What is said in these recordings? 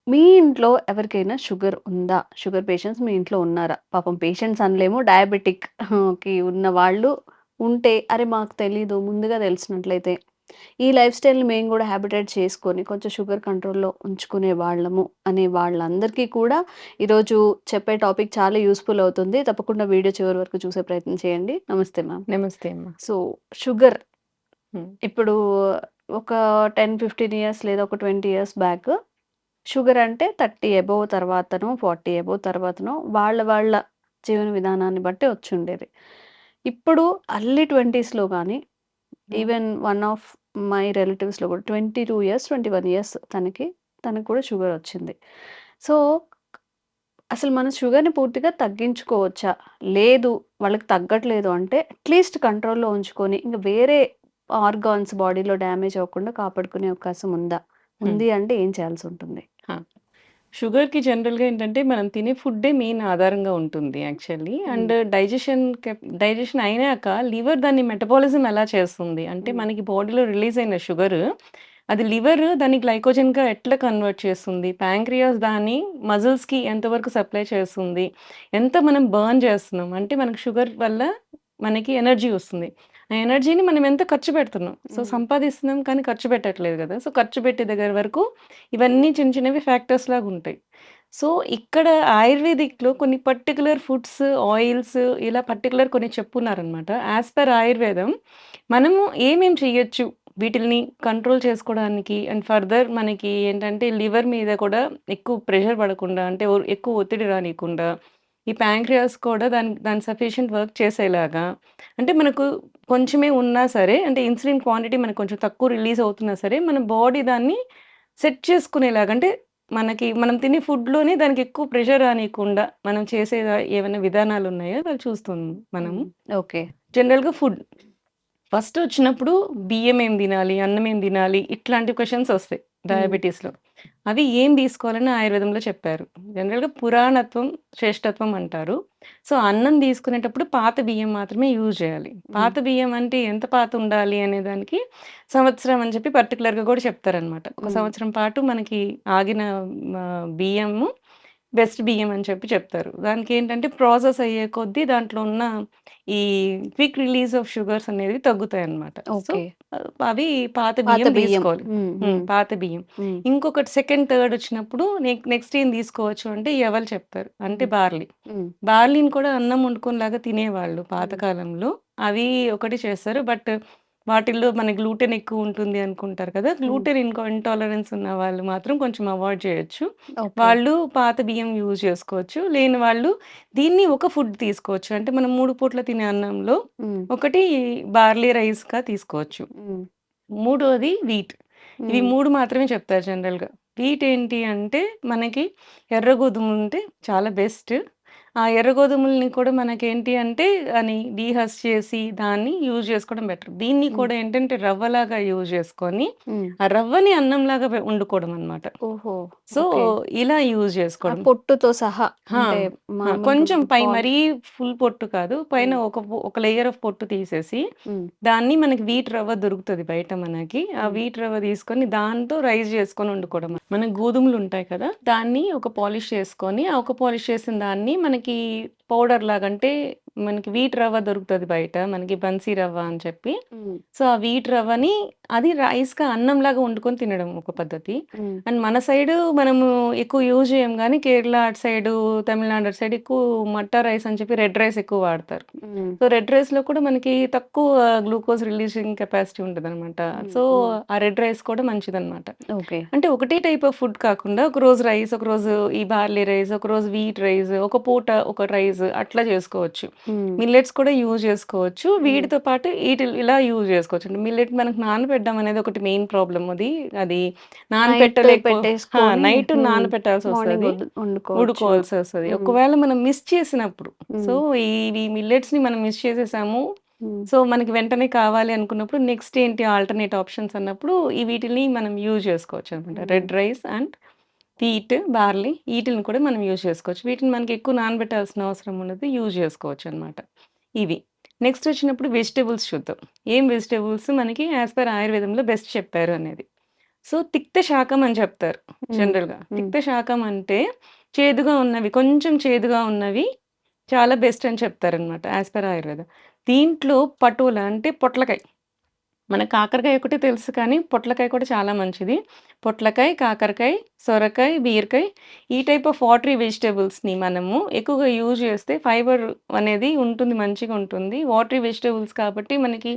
మీ ఇంట్లో ఎవరికైనా షుగర్ ఉందా? షుగర్ పేషెంట్స్ మీ ఇంట్లో ఉన్నారా? పాపం పేషెంట్స్ అనలేము. డయాబెటిక్ కి ఉన్న వాళ్ళు ఉంటే, అరె! మాకు తెలీదు ముందుగా తెలిసినట్లయితే, ఈ లైఫ్ స్టైల్‌ని మేము గూడా హ్యాబిటేట్ చేసుకొని కొంచెం షుగర్ కంట్రోల్‌లో ఉంచుకునే వాళ్ళము అనే వాళ్ళందరికీ కూడా ఈరోజు చెప్పే టాపిక్ చాలా యూజ్‌ఫుల్ అవుతుంది. తప్పకుండా వీడియో చివరి వరకు చూసే ప్రయత్నం చేయండి. నమస్తే మ్యామ్. నమస్తే అమ్మ. సో, షుగర్ హ్మ్. ఇప్పుడు ఒక 10, 15 ఇయర్స్ లేదా ఒక 20 ఇయర్స్ బ్యాక్ షుగర్ అంటే 30 అబోవ్ తర్వాతనో, 40 అబోవ్ తర్వాతనో వాళ్ళ జీవన విధానాన్ని బట్టి వచ్చుండేది. ఇప్పుడు అర్లీ 20స్‌లో గాని, హ్మ్. ఈవెన్ వన్ ఆఫ్ మై రిలేటివ్స్‌లో కూడా 22 ఇయర్స్, 21 ఇయర్స్ తనకి కూడా షుగర్ వచ్చింది. సో, అసలు మనం షుగర్‌ని పూర్తిగా తగ్గించుకోవచ్చా? లేదు వాళ్ళకి తగ్గట్లేదు అంటే అట్‌లీస్ట్ కంట్రోల్‌లో ఉంచుకొని ఇంక వేరే ఆర్గాన్స్ బాడీలో డ్యామేజ్ అవ్వకుండా కాపాడుకునే అవకాశం ఉందా? హ్మ్. ఉంది అంటే ఏం చేయాల్సుంటుంది? ఆ! షుగర్‌కి జనరల్‌గా ఏంటంటే, మనం తినే ఫుడ్డే మెయిన్ ఆధారంగా ఉంటుంది యాక్చువల్లీ. హ్మ్. అండ్ డైజెషన్ అయినాక లివర్ దాన్ని మెటబాలిజం ఎలా చేస్తుంది అంటే, హ్మ్. మనకి బాడీలో రిలీజ్ అయిన షుగరు, అది లివర్ దాన్ని గ్లైకోజన్‌గా ఎట్లా కన్వర్ట్ చేస్తుంది, ప్యాంక్రియాస్ దాన్ని మజిల్స్‌కి ఎంతవరకు సప్లై చేస్తుంది, ఎంత మనం బర్న్ చేస్తున్నాం అంటే, మనకు షుగర్ వల్ల మనకి ఎనర్జీ వస్తుంది. ఆ ఎనర్జీని మనం ఎంత ఖర్చు పెడుతున్నాం. సో, హ్మ్. సంపాదిస్తున్నాం కానీ ఖర్చు పెట్టట్లేదు గదా! సో, ఖర్చు పెట్టే దగ్గర వరకు ఇవన్నీ చిన్న చిన్నవి ఫ్యాక్టర్స్ లాగుంటాయి. సో, ఇక్కడ ఆయుర్వేదిక్‌లో కొన్ని పర్టిక్యులర్ ఫుడ్స్, ఆయిల్స్ ఇలా పర్టిక్యులర్ కొన్ని చెప్పున్నారనమాట. యాస్ పర్ ఆయుర్వేదం మనము ఏమేం చెయ్యొచ్చు వీటిల్ని కంట్రోల్ చేసుకోవడానికి అండ్ ఫర్దర్ మనకి ఏంటంటే లివర్ మీద కూడా ఎక్కువ ప్రెషర్ పడకుండా అంటే ఎక్కువ ఒత్తిడి రానీయకుండా, ఈ ప్యాంక్రియాస్ కూడా దాని సఫిషియంట్ వర్క్ చేసేలాగా అంటే మనకు కొంచెమే ఉన్నా సరే అంటే ఇన్సులిన్ క్వాంటిటీ మనకు కొంచెం తక్కువ రిలీజ్ అవుతున్నా సరే మన బాడీ దాన్ని సెట్ చేసుకునేలాగా అంటే మనం తినే ఫుడ్‌లోనే దానికి ఎక్కువ ప్రెషర్ రానీయకుండా మనం చేసే ఏవన్నా విధానాలున్నాయో అవి చూస్తాం మనము. హ్మ్. ఓకే. జనరల్‌గా ఫుడ్. ఫస్ట్ వచ్చినప్పుడు బియ్యం ఏం తినాలి? అన్నం ఏం తినాలి? ఇట్లాంటి క్వెషన్స్ ఒస్తాయి హ్మ్. డయాబెటిస్‌లో. అవి ఏం తీసుకోవాలని ఆయుర్వేదంలో చెప్పారు. జనరల్‌గా పురాణత్వం, శ్రేష్ఠత్వం అంటారు. సో, అన్నం తీసుకునేటప్పుడు పాత బియ్యం మాత్రమే యూజ్ చేయాలి. హ్మ్. పాత బియ్యం అంటే ఎంత పాత ఉండాలి అనే దానికి సంవత్సరం అని చెప్పి పర్టిక్యులర్‌గా కూడా చెప్తారనమాట. ఒక హ్మ్. సంవత్సరం పాటు మనకి ఆగిన బియ్యము బెస్ట్ బియ్యం అని చెప్పి చెప్తారు. దానికేంటంటే ప్రాసెస్ అయ్యే కొద్దీ దాంట్లో ఉన్న ఈ క్విక్ రిలీజ్ ఆఫ్ షుగర్స్ అనేవి తగ్గుతాయన్నమాట. So, okay. అవి పాత పాత బియ్యం బియ్యం. తీసుకోవాలి. హ్మ్. హ్మ్. పాత బియ్యం. హ్మ్. ఇంకొకటి సెకండ్, థర్డ్ వచ్చినప్పుడు నెక్స్ట్ ఏం తీసుకోవచ్చు అంటే యవలు చెప్తారు. అంటే హ్మ్. బార్లీ. హ్మ్. బార్లీని కూడా అన్నం వండుకోనిలాగా తినేవాళ్ళు హ్మ్. పాతకాలంలో. అవి ఒకటి చేస్తారు. బట్ వాటిల్లో మన గ్లూటెన్ ఎక్కువుంటుంది అనుకుంటారు కదా! హ్మ్. గ్లూటెన్ ఇంటాలరెన్స్ ఉన్న వాళ్ళు మాత్రం కొంచెం అవాయిడ్ చేయొచ్చు. ఓకే. వాళ్ళు పాత బియ్యం యూజ్ చేసుకోవచ్చు. లేని వాళ్ళు దీన్ని ఒక ఫుడ్ తీసుకోవచ్చు. అంటే మనం 3 పూట్ల తినే అన్నంలో హ్మ్. ఒకటి బార్లీ రైస్‌గా తీసుకోవచ్చు. హ్మ్. మూడోది వీట్. ఇవి హ్మ్. 3 మాత్రమే చెప్తారు జనరల్‌గా. వీట్ ఏంటి అంటే మనకి ఎర్ర గోధుమలుంటే చాలా బెస్ట్. ఆ ఎర్ర గోధుమలని కూడా మనకేంటి అంటే అని డీహస్ చేసి దాన్ని యూజ్ చేసుకోవడం బెటర్. దీన్ని హ్మ్. కూడా ఏంటంటే రవ్వలాగా యూజ్ చేసుకొని, హ్మ్. ఆ రవ్వని అన్నంలాగా వండుకోవడం అన్నమాట. ఓహో! So, okay. ఇలా యూజ్ ఆ చేసుకోవడం. పొట్టుతో సహా ఆ! అంటే ఆ! మామూలుగా కొంచెం ఇప్పుడు పై మరీ ఫుల్ పొట్టు కాదు. పైన హ్మ్. ఒక లేయర్ ఆఫ్ పొట్టు తీసేసి, హ్మ్. దాన్ని మనకి వీట్ రవ్వ దొరుకుతది బయట మనకి. ఆ హ్మ్. వీట్ రవ్వ తీసుకొని దాంతో రైస్ చేసుకొని వండుకోవడం. మన గోధుమలుంటాయి కదా! దాన్ని ఒక పాలిష్ చేసుకొని, ఆ ఒక పాలిష్ చేసిన దాన్ని మనకి పౌడర్ లాగా అంటే మనకి వీట్ రవ్వ దొరుకుతది బయట. మనకి బన్సీ రవ్వ అని చెప్పి. హ్మ్. సో, ఆ వీట్ రవ్వని అది రైస్‌గా అన్నంలాగా వండుకొని తినడం ఒక పద్ధతి. హ్మ్. అండ్ మన సైడు మనము ఎక్కువ యూజ్ చేయం గానీ, కేరళ అటు సైడు, తమిళనాడు అటు సైడ్ ఎక్కువ మట్టా రైస్ అని చెప్పి రెడ్ రైస్ ఎక్కువ వాడతారు. హ్మ్. సో, రెడ్ రైస్‌లో కూడా మనకి తక్కువ గ్లూకోజ్ రిలీజింగ్ కెపాసిటీ ఉంటదనమాట. హ్మ్. సో, హ్మ్. ఆ రెడ్ రైస్ కూడా మంచిదనమాట. ఓకే. అంటే ఒకటే టైప్ ఆఫ్ ఫుడ్ కాకుండా ఒకరోజు రైస్, ఒకరోజు ఈ బార్లీ రైస్, ఒకరోజు వీట్ రైస్, ఒక పూట ఒక రైస్ అట్లా చేసుకోవచ్చు. హ్మ్. మిల్లెట్స్ కూడా యూజ్ చేసుకోవచ్చు. హ్మ్. వీటితో పాటు ఇలా యూజ్ చేసుకోవచ్చు. అంటే మిల్లెట్ మనకు నానబెట్టడం అనేది ఒకటి మెయిన్ ప్రాబ్లమ్ అది. అది నైట్ నానపెట్టలేకపో ఆ! పెట్టేసుకొని నైట్ హ్మ్. మార్నింగ్ నానపెట్టాల్సొస్తది. వండుకోవచ్చు. ఉడుకోవాల్సొస్తది. హ్మ్. ఒకవేళ మనం మిస్ చేసినప్పుడు, సో, హ్మ్. ఇవి మిల్లెట్స్‌ని మనం మిస్ చేసేసాము. హ్మ్. సో, మనకి వెంటనే కావాలి అనుకున్నప్పుడు నెక్స్ట్ ఏంటి ఆల్టర్‌నేట్ ఆప్షన్స్ అన్నప్పుడు వీటిల్ని మనం యూజ్ చేసుకోవచ్చనమాట. హ్మ్. Red rice and wheat, barley ఈటిలిని కూడా మనం యూజ్ చేసుకోవచ్చు. వీటిని మనకి ఎక్కువ నానబెట్టాల్సిన అవసరం ఉండదు. యూజ్ చేసుకోవచ్చనమాట. ఇవి. నెక్స్ట్ వచ్చినప్పుడు వెజిటబుల్స్ చూద్దాం. ఏం వెజిటబుల్స్ మనకి యాస్ పర్ ఆయుర్వేదంలో బెస్ట్ చెప్పారు అనేది. సో, తిక్త శాకం అని చెప్తారు హ్మ్. జనరల్‌గా. హ్మ్. తిక్త శాకం అంటే చేదుగా ఉన్నవి, కొంచెం చేదుగా ఉన్నవి చాలా బెస్ట్ అని చెప్తారనమాట యాస్ పర్ ఆయుర్వేద. దీంట్లో పటోల అంటే పొట్లకాయ. మన కాకరకాయ ఒకటే తెలుసు కానీ పొట్లకాయ కూడా చాలా మంచిది. పొట్లకాయ, కాకరకాయ, సొరకాయ, బీరకాయ ఈ టైప్ ఆఫ్ వాటరీ వెజిటబుల్స్‌ని మనము ఎక్కువగా యూజ్ చేస్తే ఫైబర్ అనేది ఉంటుంది, మంచిగా ఉంటుంది. వాటరీ వెజిటబుల్స్ కాబట్టి మనకి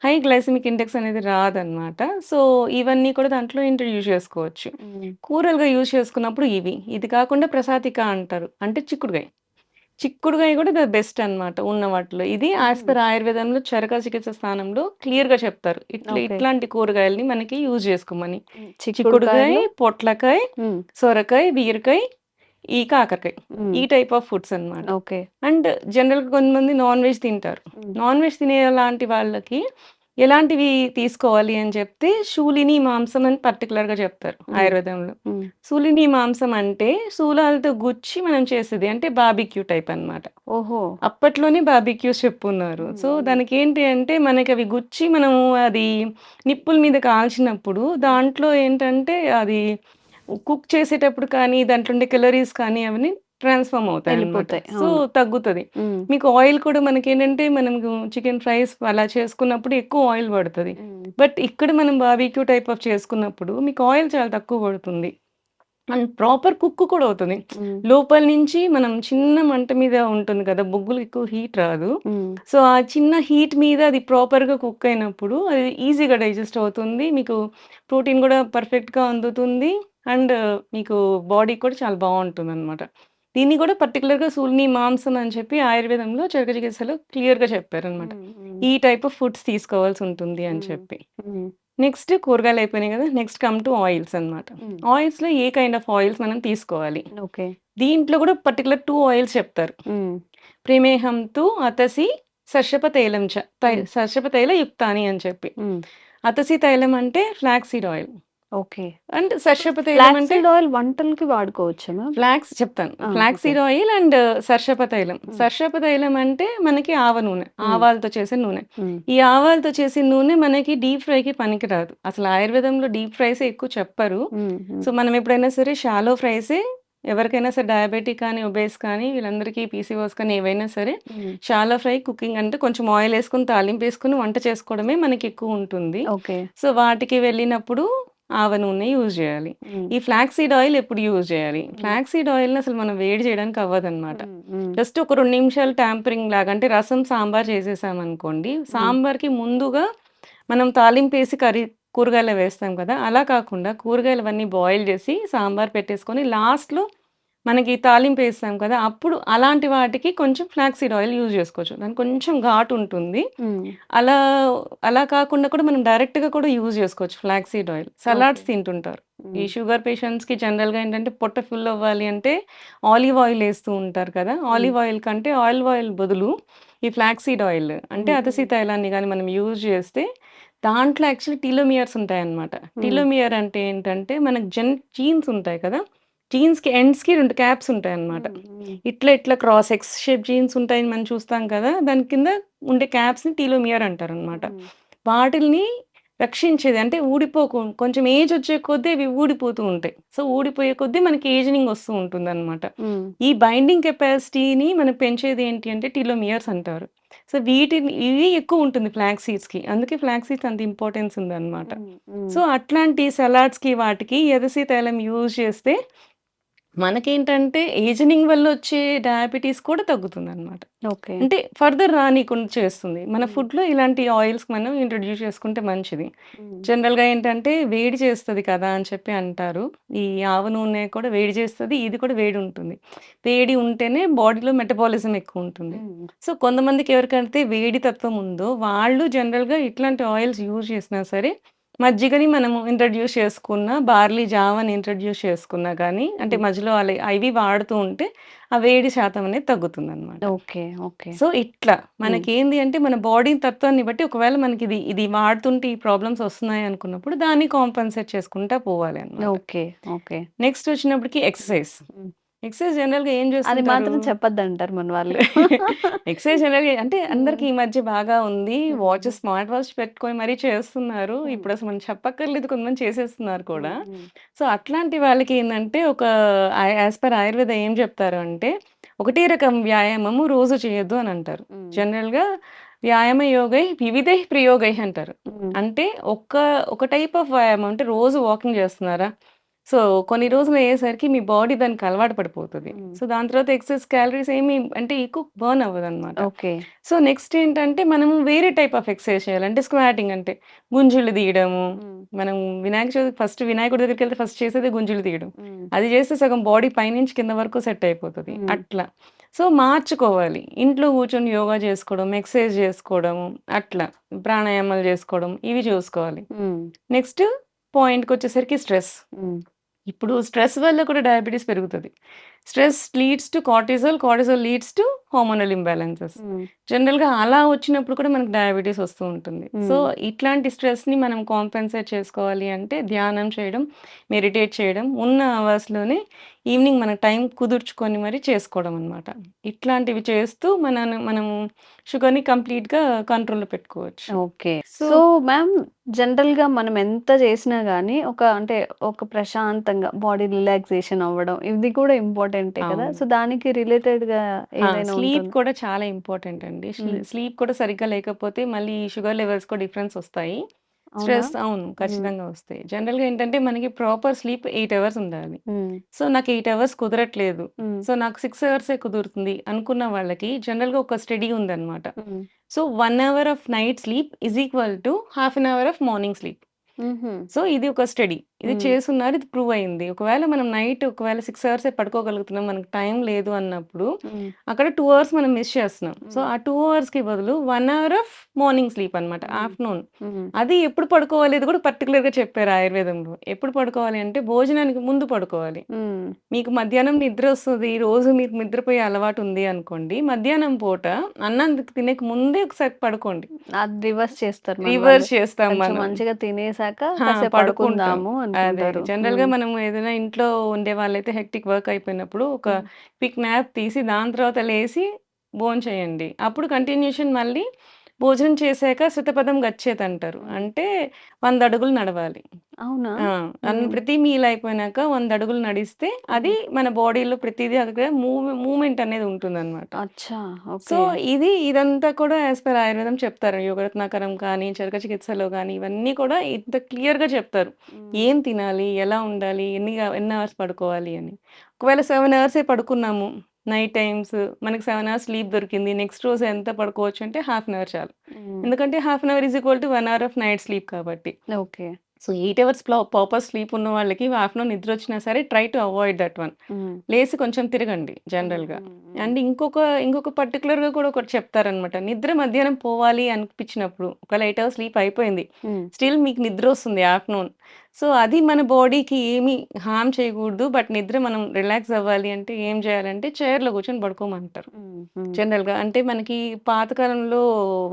హై గ్లైసెమిక్ ఇండెక్స్ అనేది రాదనమాట. సో, ఇవన్నీ కూడా దాంట్లో ఇంట్రొడ్యూస్ చేసుకోవచ్చు. హ్మ్. కూరలుగా యూజ్ చేసుకున్నప్పుడు ఇవి. ఇది కాకుండా ప్రసాతిక అంటారు. అంటే చిక్కుడుగాయ. చిక్కుడుగాయ కూడా బెస్ట్ అన్నమాట ఉన్న వాటిలో. ఇది యాస్ హుహు. పర్ ఆయుర్వేదంలో చరక చికిత్స స్థానంలో క్లియర్‌గా చెప్తారు. ఓకే. ఇట్లాంటి కూరగాయలని మనకి యూజ్ చేసుకోమని. చిక్కుడుగాయ, చిక్కుడుకాయలు. పొట్లకాయ, హ్మ్. సొరకాయ, బీరకాయ, ఈ కాకరకాయ. హ్మ్. ఈ టైప్ ఆఫ్ ఫుడ్స్ అన్నమాట. ఓకే. అండ్ జనరల్‌గా కొంతమంది నాన్ వెజ్ తింటారు. హ్మ్. నాన్ వెజ్ తినేలాంటి వాళ్ళకి ఎలాంటివి తీసుకోవాలి అని చెప్తే శూలిని మాంసం అని పర్టిక్యులర్‌గా చెప్తారు హ్మ్. ఆయుర్వేదంలో. హ్మ్. శూలిని మాంసం అంటే శూలాలతో గుచ్చి మనం చేసేది. అంటే బార్బిక్యూ టైప్ అన్నమాట. ఓహో! అప్పట్లోనే బార్బిక్యూస్ చెప్పున్నారు. హ్మ్. సో, హ్మ్. దానికేంటి అంటే మనకవి గుచ్చి మనము అది నిప్పుల మీద కాల్చినప్పుడు హ్మ్. దాంట్లో ఏంటంటే అది కుక్ చేసేటప్పుడు కానీ, దాంట్లో ఉండే కేలరీస్ కానీ అవన్నీ ట్రాన్స్‌ఫార్మ్ అవుతాయన్నమాట. వెళ్ళిపోతాయి. సో, అవును. తగ్గుతది. హ్మ్. మీకు ఆయిల్ కూడా మనకేంటంటే మనము చికెన్ ఫ్రైస్ అలా చేసుకున్నప్పుడు ఎక్కువ ఆయిల్ పడతది. హ్మ్. బట్ ఇక్కడ మనం బార్బిక్యూ టైప్ ఆఫ్ చేసుకున్నప్పుడు మీకు ఆయిల్ చాలా తక్కువ పడుతుంది. అండ్ ప్రాపర్ కుక్ కూడా అవుతది. హ్మ్. లోపల నుంచి మనం చిన్న మంట మీద ఉంటుంది కదా! బొగ్గులు ఎక్కువ హీట్ రాదు. హ్మ్. సో, ఆ చిన్న హీట్ మీద అది ప్రాపర్‌గా కుక్ అయినప్పుడు అది ఈజీగా డైజెస్ట్ అవుతుంది. మీకు ప్రోటీన్ కూడా పర్ఫెక్ట్‌గా అందుతుంది. అండ్ మీకు బాడీకి కూడా చాలా బావుంటుందనమాట. దీన్ని కూడా పర్టిక్యులర్‌గా శూలిని మాంసం అని చెప్పి ఆయుర్వేదంలో చరక చికిత్సలో క్లియర్‌గా చెప్పారనమాట. హ్మ్. హ్మ్. ఈ టైప్ ఆఫ్ ఫుడ్స్ తీసుకోవాల్సుంటుంది అని హ్మ్. చెప్పి. హ్మ్. నెక్స్ట్ కూరగాయలయిపోయినాయి గదా! నెక్స్ట్ కమ్ టు ఆయిల్స్ అన్నమాట. హ్మ్. ఆయిల్స్‌లో ఏ కైండ్ ఆఫ్ ఆయిల్స్ మనం తీసుకోవాలి. ఓకే. దీంట్లో గూడా పర్టిక్యులర్ 2 ఆయిల్స్ చెప్తారు. హ్మ్. ప్రేమేహం తు అతసి సర్షప తైలం చ హ్మ్. సర్షప తైల యుక్తాని అని చెప్పి. హ్మ్. అతసి తైలం అంటే flax seed oil. Okay. And ఇప్పుడు సర్షప తైలం ఫ్లాక్స్ అంటే సీడ్ ఆయిల్ వంటలకి వాడుకోవచ్చా మ్యామ్? ఫ్లాక్స్ చెప్తాను. ఆ! Flax okay. Seed oil and సర్షప తైలం. హ్మ్. సర్షప తైలం అంటే మనకి ఆవ నూనె. హ్మ్. ఆవాలతో చేసే నూనె. హ్మ్. ఈ ఆవాలతో చేసిన నూనె మనకి డీప్ ఫ్రైకి పనికిరాదు. అసలు ఆయుర్వేదంలో డీప్ ఫ్రైసే ఎక్కువ చెప్పరు. హ్మ్. హ్మ్. సో, మనం ఎప్పుడైనా సరే షాలో ఫ్రైసే ఎవరికైనా సరే డయాబెటిక్ కానీ, ఒబేస్ కానీ వీళ్ళందరికీ పీసీఓఎస్ కానీ ఏవైనా సరే హ్మ్. షాలో ఫ్రై కుకింగ్ అంటే కొంచెం ఆయిలేసుకొని, తాలింపేసుకొని వంట చేసుకోవడమే మనకెక్కువుంటుంది. ఓకే. సో, వాటికి వెళ్ళినప్పుడు ఆవ నూనె యూజ్ జేయాలి. హ్మ్. ఈ ఫ్లాక్స్ సీడ్ ఆయిల్ ఎప్పుడు యూజ్ జేయాలి? హ్మ్. ఫ్లాక్స్ సీడ్ ఆయిల్‌ని అసలు మనం వేడి చేయడానికి అవ్వదనమాట. హ్మ్. హ్మ్. జస్ట్ ఒక 2 నిమిషాలు ట్యాంపరింగ్ లాగా అంటే రసం, సాంబార్ చేసేసామనుకోండి, హ్మ్. సాంబార్‌కి ముందుగా మనం తాలింపేసి కూరగాయలు వేస్తాం కదా! అలా కాకుండా కూరగాయలవన్నీ బాయిల్ జేసి, సాంబార్ పెట్టేసుకొని లాస్ట్‌లో మనకి తాలింపేస్తాం కదా! అప్పుడు అలాంటి వాటికి కొంచెం ఫ్లాక్స్ సీడ్ ఆయిల్ యూజ్ జేసుకోవచ్చు. దానికి కొంచెం ఘాటుంటుంది. హ్మ్. అలా అలా కాకుండా కూడా మనం డైరెక్ట్‌గా కూడా యూజ్ జేసుకోవచ్చు flax seed oil. Okay. Salads తింటుంటారు. ఈ హ్మ్. షుగర్ పేషెంట్స్‌కి జనరల్‌గా ఏంటంటే పొట్ట ఫుల్ అవ్వాలి అంటే ఆలివ్ ఆయిల్ ఏస్తూ ఉంటారు కదా! హ్మ్. ఆలివ్ ఆయిల్ కంటే ఆలివ్ ఆయిల్ బదులు ఈ ఫ్లాక్స్ సీడ్ ఆయిల్ అంటే హ్మ్. అతసీ తైలాన్ని గాని మనం యూజ్ చేస్తే దాంట్లో యాక్చువల్లీ టీలోమియర్స్ ఉంటాయన్నమాట. హ్మ్. టీలోమియర్ అంటే ఏంటంటే మనకు జీన్స్ ఉంటాయి కదా! జీన్స్‌కి ఎండ్స్‌కి 2 క్యాప్స్ ఉంటాయన్నమాట. హ్మ్. హ్మ్. ఇట్లా ఇట్లా క్రాస్ ఎక్స్ షేప్ జీన్స్ ఉంటాయని మనం చూస్తాం కదా! దాని కింద ఉండే క్యాప్స్‌ని టీలోమియర్ అంటారన్నమాట. హ్మ్. వాటిల్ని రక్షించేది అంటే కొంచెం ఏజ్ వచ్చే కొద్దీ అవి ఊడిపోతూ ఉంటాయి. సో, ఊడిపోయే కొద్దీ మనకి ఏజింగ్ వస్తూ ఉంటుందన్నమాట. హ్మ్. ఈ బైండింగ్ కెపాసిటీని మనం పెంచేది ఏంటి అంటే టీలోమియర్స్ అంటారు. సో, ఇవి ఎక్కువ ఉంటుంది ఫ్లాక్స్ సీడ్స్‌కి. అందుకే ఫ్లాక్స్ సీడ్స్ అంత ఇంపార్టెన్స్ ఉందన్నమాట. హ్మ్. హ్మ్. సో, అట్లాంటి సలాడ్స్‌కి వాటికి యదసి తైలం యూజ్ చేస్తే మనకేంటంటే ఏజనింగ్ వల్లొచ్చే డయాబెటీస్ కూడా తగ్గుతుందనమాట. ఓకే. అంటే ఫర్దర్ రానీకుండా చేస్తుంది. మన హ్మ్. ఫుడ్‌లో ఇలాంటి ఆయిల్స్ మనం ఇంట్రొడ్యూస్ చేసుకుంటే మంచిది. హ్మ్. జనరల్‌గా ఏంటంటే వేడి చేస్తది కదా! అని చెప్పి అంటారు. ఈ ఆవ నూనె కూడా వేడి చేస్తది. ఇది కూడా వేడుంటుంది. వేడి ఉంటేనే బాడీలో మెటబాలిజం ఎక్కువుంటుంది. హ్మ్. సో, కొంతమందికి ఎవరికైతే వేడి తత్వం ఉందో వాళ్ళు జనరల్‌గా ఇట్లాంటి ఆయిల్స్ యూజ్ చేసినా సరే మజ్జిగని మనము ఇంట్రొడ్యూస్ చేసుకున్నా, బార్లీ జావని ఇంట్రొడ్యూస్ చేసుకున్నా గానీ, అంటే హ్మ్. మధ్యలో అవి వాడుతూ ఉంటే, ఆ వేడి శాతం అనేది తగ్గుతుందనమాట. ఓకే. ఓకే. సో, ఇట్లా హ్మ్. మనకేంది అంటే, మన బాడీ తత్వాన్ని బట్టి ఒకవేళ మనకిది ఇది వాడుతుంటే ఈ ప్రాబ్లమ్స్ వస్తున్నాయి అనుకున్నప్పుడు, దాన్ని కాంపెన్సేట్ చేసుకుంటా పోవాలి అనమాట. ఓకే. ఓకే. నెక్స్ట్ వచ్చినప్పటికి ఎక్సర్‌సైజ్. హ్మ్. ఎక్సర్సైజ్ జనరల్‌గా ఏం అది చేస్తుంటారు? మాత్రం చెప్పొద్దంటారు మన వాళ్ళు. ఎక్సర్సైజ్ జనరల్‌గా అంటే హ్మ్. అందరికి ఈ మధ్య బాగా ఉంది. వాచ్ హ్మ్. స్మార్ట్ వాచ్ పెట్టుకొని మరీ చేస్తున్నారు. హ్మ్. ఇప్పుడసలు మనం చెప్పక్కర్లేదు కొంతమంది చేసేస్తున్నారు కూడా. హ్మ్. హ్మ్. సో, అట్లాంటి వాళ్ళకేందంటే ఒక యాస్ పర్ ఆయుర్వేద ఏం చెప్తారు అంటే, ఒకటే రకం వ్యాయామము రోజు చేయొద్దు అనంటారు. హ్మ్. జనరల్‌గా వ్యాయామ యోగై వివిధై ప్రయోగై అంటారు. హ్మ్. అంటే ఒక టైప్ ఆఫ్ వ్యాయామం అంటే రోజు వాకింగ్ చేస్తున్నారా? సో, కొన్ని రోజులయ్యేసరికి మీ బాడీ దానికి అలవాటు పడిపోతది. హ్మ్. సో, దాని తర్వాత ఎక్సెస్ క్యాలరీస్ ఏమి అంటే ఎక్కువ బర్న్ అవ్వదనమాట. ఓకే. సో, నెక్స్ట్ ఏంటంటే మనము వేరే టైప్ ఆఫ్ ఎక్సర్సైజ్ చేయాలి. అంటే స్క్వాటింగ్ అంటే గుంజులు తీయడము. హ్మ్. మనం వినాయక చవితి ఫస్ట్ వినాయకుడి దగ్గరికెళ్తే ఫస్ట్ చేసేదే గుంజులు తీయడం. హ్మ్. అది చేస్తే సగం బాడీ పైనుంచి కింద వరకు సెట్ అయిపోతది. హ్మ్. అట్లా. సో, మార్చుకోవాలి. ఇంట్లో కూర్చొని యోగా చేసుకోవడం, ఎక్సర్సైజ్ చేసుకోవడము అట్లా. ప్రాణాయామాలు చేసుకోవడం ఇవి చూసుకోవాలి. హ్మ్. నెక్స్ట్ పాయింట్‌కొచ్చేసరికి స్ట్రెస్. హ్మ్. ఇప్పుడు స్ట్రెస్ వల్ల కూడా డయాబెటిస్ పెరుగుతది. Stress leads to cortisol, cortisol leads to hormonal imbalances. హ్మ్. జనరల్‌గా అలా వచ్చినప్పుడు కూడా మనకు డయాబెటిస్ వస్తూ ఉంటుంది. సో, హ్మ్. ఇట్లాంటి స్ట్రెస్‌ని మనం కాంపెన్సేట్ చేసుకోవాలి అంటే ధ్యానం చేయడం, మెడిటేట్ చేయడం, ఉన్న అవర్స్‌లోనే ఈవినింగ్ మన టైం కుదుర్చుకొని మరి చేసుకోవడం అన్నమాట. ఇట్లాంటివి చేస్తూ మనము షుగర్‌ని కంప్లీట్‌గా కంట్రోల్‌లో పెట్టుకోవచ్చు. ఓకే. సో సో, మ్యామ్ జనరల్‌గా మనం ఎంత చేసినా గాని అంటే ఒక ప్రశాంతంగా బాడీ రిలాక్సేషన్ అవ్వడం ఇది కూడా ఇంపార్టెంటే కదా! అవును. సో, దానికి రిలేటెడ్‌గా ఏదైనా స్లీప్ ఉంటుందా? కూడా చాలా ఇంపార్టెంట్ అండి. హ్మ్. స్లీప్ కూడా సరిగ్గా లేకపోతే మళ్ళీ షుగర్ లెవెల్స్ కూడా డిఫరెన్స్ ఒస్తాయి. అవునా? స్ట్రెస్ అవును. హ్మ్. ఖచ్చితంగా ఒస్తాయి. జనరల్‌గా ఏంటంటే మనకి ప్రాపర్ స్లీప్ 8 అవర్స్ ఉండాలి. హ్మ్. సో, నాకు 8 అవర్స్ కుదరట్లేదు. హ్మ్. సో, నాకు 6 అవర్సే కుదురుతుంది అనుకున్న వాళ్ళకి జనరల్‌గా ఒక స్టడీ ఉందన్నమాట. హ్మ్. So, 1 hour of night sleep is equal to half an hour of morning sleep. హుహు. సో, ఇది ఒక స్టడీ. ఇది హ్మ్. చేసున్నారు. ఇది ప్రూవ్ అయింది. ఒకవేళ మనం నైట్ 6 అవర్సే పడుకోగలుగుతున్నాం. మనకు టైం లేదు అన్నప్పుడు, హ్మ్. అక్కడ 2 అవర్స్ మనం మిస్ చేస్తున్నాం. సో, హ్మ్. ఆ 2 అవర్స్‌కి బదులు 1 అవర్ ఆఫ్ మార్నింగ్ స్లీప్ అన్నమాట. హ్మ్. ఆఫ్టర్‌నూన్. హ్మ్. అది ఎప్పుడు పడుకోవాలి ఇది కూడా పర్టిక్యులర్‌గా చెప్పారు ఆయుర్వేదంలో. ఎప్పుడు పడుకోవాలి అంటే భోజనానికి ముందు పడుకోవాలి. హ్మ్. మీకు మధ్యాహ్నం నిద్రొస్తది. రోజు మీకు నిద్రపోయే అలవాటుంది అనుకోండి. మధ్యాహ్నం పూట అన్నం తినక ముందే ఒకసారి పడుకోండి. అది రివర్స్ చేస్తారు మన వాళ్ళు. రివర్స్ చేస్తాం కొంచెం మనం. మంచిగా తినేసాక ఆ! కాసేపు పడుకుంటాం. పడుకుందాము అదే. అనుకుంటారు. జనరల్‌గా హ్మ్. మనం ఏదైనా ఇంట్లో ఉండేవాళ్ళైతే హెక్టిక్ వర్క్ అయిపోయినప్పుడు ఒక హ్మ్. క్విక్ న్యాప్ తీసి దాని తర్వాత లేసి భోంచేయండి. అప్పుడు కంటిన్యూషన్ మళ్ళీ భోజనం చేశాక శతపథం గచ్చేతంటారు. హ్మ్. అంటే 100 అడుగులు నడవాలి. అవునా? ఆ! హ్మ్. ప్రతి మీల్ అయిపోయినాక 100 అడుగులు నడిస్తే అది హ్మ్. మన బాడీలో ప్రతిదీ అక్కడ మూవ్‌మెంట్ అనేది ఉంటుందన్నమాట. అచ్చా! So, okay. ఇదంతా కూడా యాస్ పర్ ఆయుర్వేదం చెప్తారు. యోగరత్నాకరం కానీ, చరక చికిత్సలో గానీ, ఇవన్నీ కూడా ఇంత క్లియర్‌గా చెప్తారు. హ్మ్. ఏం తినాలి? ఎలా ఉండాలి? ఎన్ని అవర్స్ పడుకోవాలి అని. ఒకవేళ 7 అవర్సే పడుకున్నాము. నైట్ టైమ్స్ మనకి 7 అవర్స్ స్లీప్ దొరికింది. నెక్స్ట్ రోజు ఎంత పడుకోవచ్చు అంటే హాఫ్ అన్ అవర్ చాలు. హ్మ్. ఎందుకంటే half an hour is equal to 1 hour of night sleep కాబట్టి. Okay. So, 8 hours proper sleep ఉన్న వాళ్ళకి ఆఫ్టర్‌నూన్ నిద్రొచ్చినా సరే try to avoid that one. హ్మ్. లేసి కొంచెం తిరగండి హ్మ్. జనరల్‌గా. హ్మ్. హ్మ్. అండ్ ఇంకొక పర్టిక్యులర్‌గా కూడా ఒకటి చెప్తారనమాట. నిద్ర మధ్యాహ్నం పోవాలి అనిపించినప్పుడు ఒకవేళ 8 అవర్స్ స్లీప్ అయిపోయింది. హ్మ్. స్టిల్ మీకు నిద్రొస్తుంది ఆఫ్టర్‌నూన్. సో, అది మన బాడీకి ఏమి హార్మ్ చేయకూడదు. బట్ నిద్ర మనం రిలాక్స్ అవ్వాలి అంటే ఏం చేయాలంటే చైర్‌లో కూర్చొని పడుకోమంటారు. హ్మ్. హ్మ్. జనరల్‌గా. అంటే మనకి పాతకాలంలో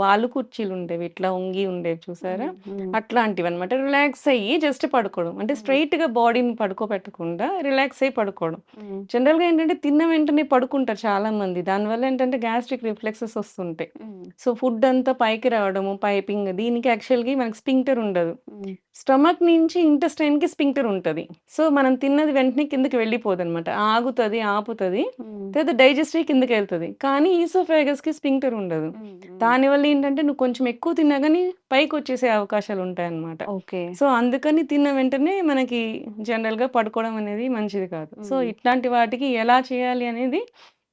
వాలు కుర్చీలుండేవి. ఇట్లా వంగి ఉండేవి చూసారా? హ్మ్. హ్మ్. అట్లాంటివన్నమాట. రిలాక్స్ అయ్యి జస్ట్ పడుకోవడం. అంటే హ్మ్. స్ట్రెయిట్‌గా బాడీని పడుకోబెట్టకుండా రిలాక్స్ అయ్యి పడుకోవడం. హ్మ్. జనరల్‌గా ఏంటంటే తిన్న వెంటనే పడుకుంటారు చాలామంది. దానివల్ల ఏంటంటే గ్యాస్ట్రిక్ రిఫ్లెక్సెస్ వస్తుంటాయి. హ్మ్. సో, ఫుడ్ అంతా పైకి రావడము, పైపింగ్ దీనికి యాక్చువల్‌గా మనకి స్ఫింక్టర్ ఉండదు. హ్మ్. స్టమక్ నుంచి ఇంటెస్టైన్‌కి స్ఫింక్టర్ ఉంటది. సో, మనం తిన్నది వెంటనే కిందకి వెళ్ళిపోదనమాట. ఆగుతది, ఆపుతది. హ్మ్. తర్వాత డైజెస్ట్ అయ్యి కిందకెళ్తది. కానీ ఈసోఫాగస్‌కి స్ఫింక్టర్ ఉండదు. హ్మ్. హ్మ్. దానివల్ల ఏంటంటే నువ్వు కొంచెం ఎక్కువ తిన్నా గాని పైకొచ్చేసే అవకాశాలుంటాయన్నమాట. ఓకే. సో, అందుకని తిన్న వెంటనే మనకి జనరల్‌గా పడుకోవడం అనేది మంచిది కాదు. సో, హ్మ్. ఇట్లాంటి వాటికి ఎలా చేయాలి అనేది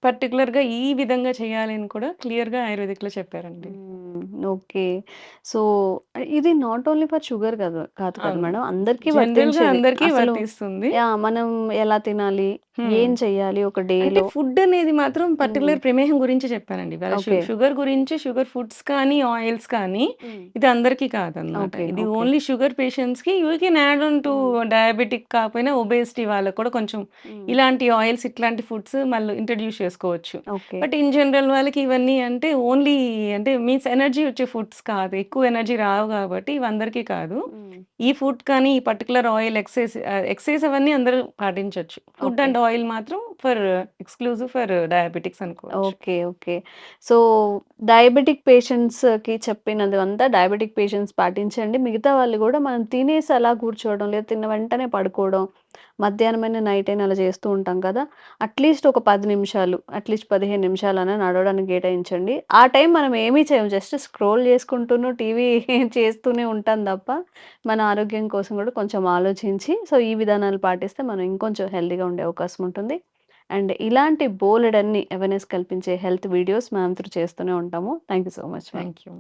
పర్టిక్యులర్‌గా ఈ విధంగా చేయాలి అని కూడా క్లియర్‌గా ఆయుర్వేదిక్‌లో చెప్పారండి. హ్మ్. ఓకే. సో, ఇది నాట్ ఓన్లీ ఫర్ షుగర్ కాదు కదా అవును. మేడం. అందరికీ జనరల్‌గా వర్తించేది. అందరికీ అసలు వర్తిస్తుంది. యాహ్! మనం ఎలా తినాలి? హ్మ్. ఏం చెయ్యాలి ఒక అంటే డేలో? ఫుడ్ అనేది మాత్రం హ్మ్. పర్టిక్యులర్ ప్రమేహం గురించి చెప్పానండి. ఇవాళ ఓకే. షుగర్ గురించి షుగర్ ఫుడ్స్ కానీ, ఆయిల్స్ కానీ హ్మ్. ఇది అందరికీ కాదనమాట. ఓకే. ఇది ఓకే. ఓన్లీ షుగర్ పేషెంట్స్‌కి you can add on to హ్మ్. డయాబెటిక్ కాకపోయినా ఒబేసిటీ వాళ్ళకి కూడా కొంచెం హ్మ్. ఇలాంటి ఆయిల్స్, ఇట్లాంటి ఫుడ్స్ మళ్ళీ ఇంట్రొడ్యూస్ చేసుకోవచ్చు. ఓకే. బట్ ఇన్ జనరల్ వాళ్ళకి ఇవన్నీ అంటే ఓన్లీ అంటే మీన్స్ ఎనర్జీ వచ్చే ఫుడ్స్ కాదు. ఎక్కువ ఎనర్జీ రావు కాబట్టి ఇవి అందరికీ కాదు. హ్మ్. ఈ ఫుడ్ కానీ, ఈ పర్టిక్యులర్ ఆయిల్ ఎక్సైజ్ అవన్నీ అందరూ పాటించొచ్చు. Food okay. అండ్ ఆయిల్ మాత్రం ఎక్స్‌క్లూజివ్ ఫర్ డయాబెటిక్స్ అనుకోవచ్చు. ఓకే. ఓకే. సో, డయాబెటిక్ పేషెంట్స్‌కి చెప్పినదంతా డయాబెటిక్ పేషెంట్స్ పాటించండి. మిగతా వాళ్ళు గూడా మనం తినేసి అలా కూర్చోవడం, లేదా తిన్న వెంటనే పడుకోవడం, మధ్యాహ్నమైనా, నైట్ అయినా అలా చేస్తూ ఉంటాం కదా! అట్‌లీస్ట్ ఒక 10 నిమిషాలు, అట్‌లీస్ట్ 15 నిమిషాలన్నా నడవడానికి కేటాయించండి. ఆ టైం మనం ఏమీ చేయము. జస్ట్ స్క్రోల్ చేసుకుంటూను, టీవీ చేస్తూనే ఉంటాం తప్ప, మన ఆరోగ్యం కోసం కూడా కొంచెం ఆలోచించి, సో, ఈ విధానాలు పాటిస్తే మనం ఇంకొంచెం హెల్తీగా ఉండే అవకాశం ఉంటుంది. అండ్ ఇలాంటి బోలెడన్ని అవేర్‌నెస్ కల్పించే హెల్త్ వీడియోస్ మనం త్రూ చేస్తూనే ఉంటాము. Thank you so much ma'am. Thank you.